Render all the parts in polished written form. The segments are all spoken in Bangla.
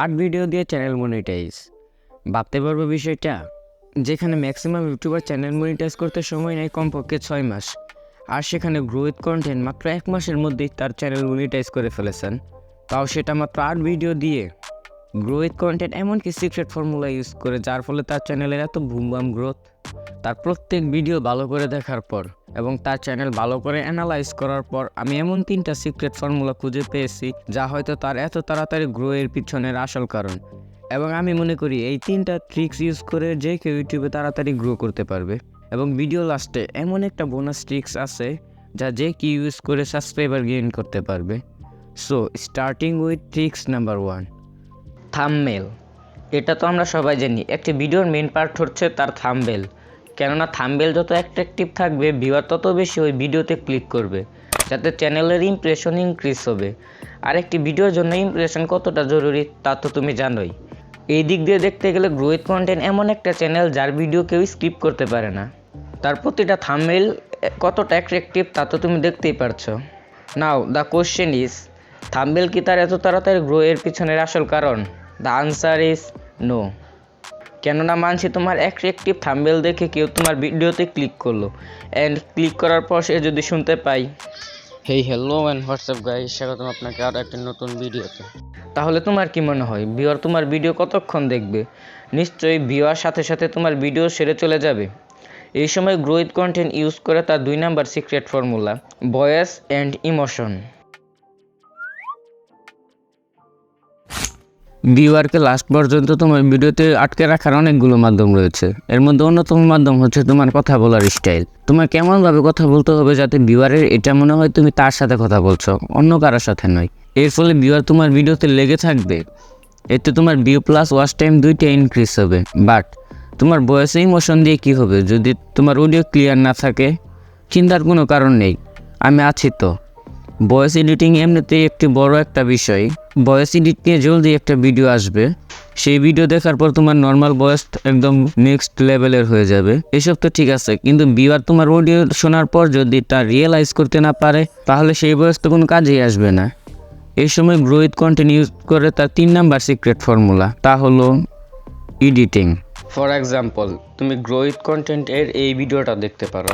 আর্ট ভিডিও দিয়ে চ্যানেল মনিটাইজ। ভাবতে পারবো বিষয়টা, যেখানে ম্যাক্সিমাম ইউটিউবার চ্যানেল মনিটাইজ করতে সময় নেয় কমপক্ষে 6 মাস, আর সেখানে গ্রো উইথ কন্টেন্ট মাত্র 1 মাসের মধ্যেই তার চ্যানেল মনিটাইজ করে ফেলেছেন, তাও সেটা মাত্র আর্ট ভিডিও দিয়ে। গ্রো উইথ কন্টেন্ট এমনকি সিক্রেট ফর্মুলা ইউজ করে, যার ফলে তার চ্যানেলের এত বুমবাম গ্রোথ। তার প্রত্যেক ভিডিও ভালো করে দেখার পর এবং তার চ্যানেল ভালো করে অ্যানালাইজ করার পর আমি এমন 3টা সিক্রেট ফর্মুলা খুঁজে পেয়েছি যা হয়তো তার এত তাড়াতাড়ি গ্রো এর পিছনের আসল কারণ। এবং আমি মনে করি এই 3টা ট্রিক্স ইউজ করে যে কেউ ইউটিউবে তাড়াতাড়ি গ্রো করতে পারবে। এবং ভিডিও লাস্টে এমন একটা বোনাস ট্রিক্স আছে যা যে কেউ ইউজ করে সাবস্ক্রাইবার গেইন করতে পারবে। So starting with tricks number 1, thumbnail. এটা তো আমরা সবাই জানি, একটি ভিডিওর মেন পার্ট হচ্ছে তার থাম্বনেল। কেননা থাম্বনেল যত অ্যাট্রাকটিভ থাকবে, ভিউয়ার তত বেশি ওই ভিডিওতে ক্লিক করবে, যাতে চ্যানেলের ইমপ্রেশন ইনক্রিজ হবে। আর একটি ভিডিওর জন্য ইমপ্রেশন কতটা জরুরি তা তো তুমি জানোই। এই দিক দিয়ে দেখতে গেলে গ্রো উইথ কন্টেন্ট এমন একটা চ্যানেল যার ভিডিও কেউ স্কিপ করতে পারে না। তার প্রতিটা থাম্বনেল কতটা অ্যাট্রাকটিভ তা তো তুমি দেখতেই পারছো। Now the question is, thumbnail কি তার এত তাড়াতাড়ি গ্রো এর পিছনের আসল কারণ? The answer is no. কেননা মানছি তোমার অ্যাট্রাকটিভ থাম্বনেল দেখে কেউ তোমার ভিডিওতে ক্লিক করলো, অ্যান্ড ক্লিক করার পর সে যদি শুনতে পাই, hey hello and WhatsApp guys, স্বাগতম আপনাকে আরও একটা নতুন ভিডিওতে, তাহলে তোমার কি মনে হয় ভিউয়ার তোমার ভিডিও কতক্ষণ দেখবে? নিশ্চয়ই ভিউয়ার সাথে সাথে তোমার ভিডিও সেরে চলে যাবে। এই সময় গ্রো উইথ কন্টেন্ট ইউজ করে তার 2 number secret formula, voice and emotion. ভিউয়ারকে লাস্ট পর্যন্ত তোমার ভিডিওতে আটকে রাখার অনেকগুলো মাধ্যম রয়েছে। এর মধ্যে অন্যতম মাধ্যম হচ্ছে তোমার কথা বলার স্টাইল। তোমার কেমনভাবে কথা বলতে হবে যাতে ভিউয়ারের এটা মনে হয় তুমি তার সাথে কথা বলছো, অন্য কারোর সাথে নয়। এর ফলে ভিউয়ার তোমার ভিডিওতে লেগে থাকবে, এতে তোমার ভিউ প্লাস ওয়াচ টাইম 2টা ইনক্রিজ হবে। বাট তোমার ভয়েসে ইমোশন দিয়ে কি হবে যদি তোমার অডিও ক্লিয়ার না থাকে? চিন্তার কোনো কারণ নেই, আমি আছি তো। ভয়েস এডিটিং এমনিতেই একটি বড় একটা বিষয়। ভয়েস এডিট নিয়ে জলদি একটা ভিডিও আসবে, সেই ভিডিও দেখার পর তোমার নর্মাল ভয়েস একদম নেক্সট লেভেলের হয়ে যাবে। এসব তো ঠিক আছে, কিন্তু ভিউয়ার তোমার অডিও শোনার পর যদি তা রিয়েলাইজ করতে না পারে, তাহলে সেই ভয়েস তো কোনো কাজেই আসবে না। এই সময় গ্রো উইথ কন্টেন্ট ইউজ করে তার 3 নাম্বার সিক্রেট ফর্মুলা, তা হলো এডিটিং। ফর এক্সাম্পল, তুমি গ্রো উইথ কন্টেন্ট এর এই ভিডিওটা দেখতে পারো।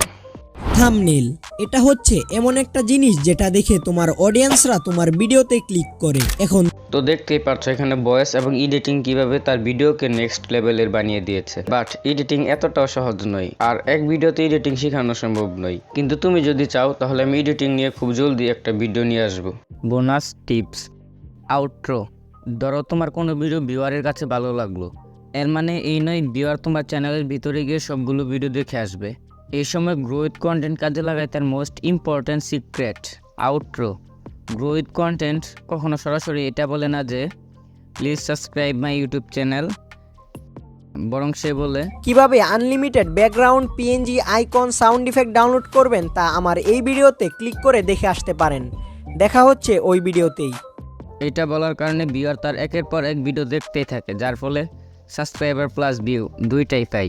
থাম্বনেল, এটা হচ্ছে এমন একটা জিনিস যেটা দেখে তোমার অডিয়েন্সরা তোমার ভিডিওতে ক্লিক করে। এখন তো দেখতেই পাচ্ছ এখানে ভয়েস এবং এডিটিং কিভাবে তার ভিডিওকে নেক্সট লেভেলের বানিয়ে দিয়েছে। বাট এডিটিং এতটাও সহজ নয়, আর এক ভিডিওতে এডিটিং শেখানো সম্ভব নয়। কিন্তু তুমি যদি চাও তাহলে আমি এডিটিং নিয়ে খুব জলদি একটা ভিডিও নিয়ে আসবো। Bonus tips, outro. ধরো তোমার কোনো ভিডিও ভিউয়ারের কাছে ভালো লাগলো, এর মানে এই নয় ভিউয়ার তোমার চ্যানেলের ভিতরে গিয়ে সবগুলো ভিডিও দেখে আসবে। এই সময় গ্রো উইথ কন্টেন্ট কাজে লাগায় তার most important secret, outro. Grow with content কখনো সরাসরি এটা বলে না যে please subscribe my YouTube channel, বরং সে বলে কিভাবে unlimited background, PNG, icon, sound effect download করবেন তা আমার এই ভিডিওতে ক্লিক করে দেখে আসতে পারেন। দেখা হচ্ছে ওই ভিডিওতেই। এটা বলার কারণে ভিউয়ার তার একের পর এক ভিডিও দেখতেই থাকে, যার ফলে সাবস্ক্রাইবার প্লাস ভিউ দুইটাই পাই।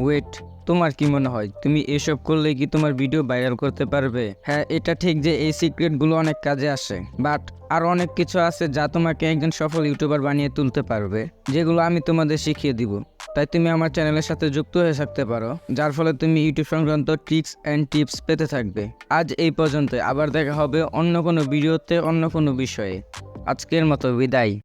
ওয়েট, তোমার কি মনে হয় তুমি এসব করলে কি তোমার ভিডিও ভাইরাল করতে পারবে? হ্যাঁ, এটা ঠিক যে এই সিক্রেটগুলো অনেক কাজে আসে, বাট আরও অনেক কিছু আছে যা তোমাকে একজন সফল ইউটিউবার বানিয়ে তুলতে পারবে, যেগুলো আমি তোমাদের শিখিয়ে দিব। তাই তুমি আমার চ্যানেলের সাথে যুক্ত হয়ে থাকতে পারো, যার ফলে তুমি ইউটিউব সংক্রান্ত ট্রিক্স অ্যান্ড টিপস পেতে থাকবে। আজ এই পর্যন্ত, আবার দেখা হবে অন্য কোনো ভিডিওতে অন্য কোনো বিষয়ে। আজকের মতো বিদায়।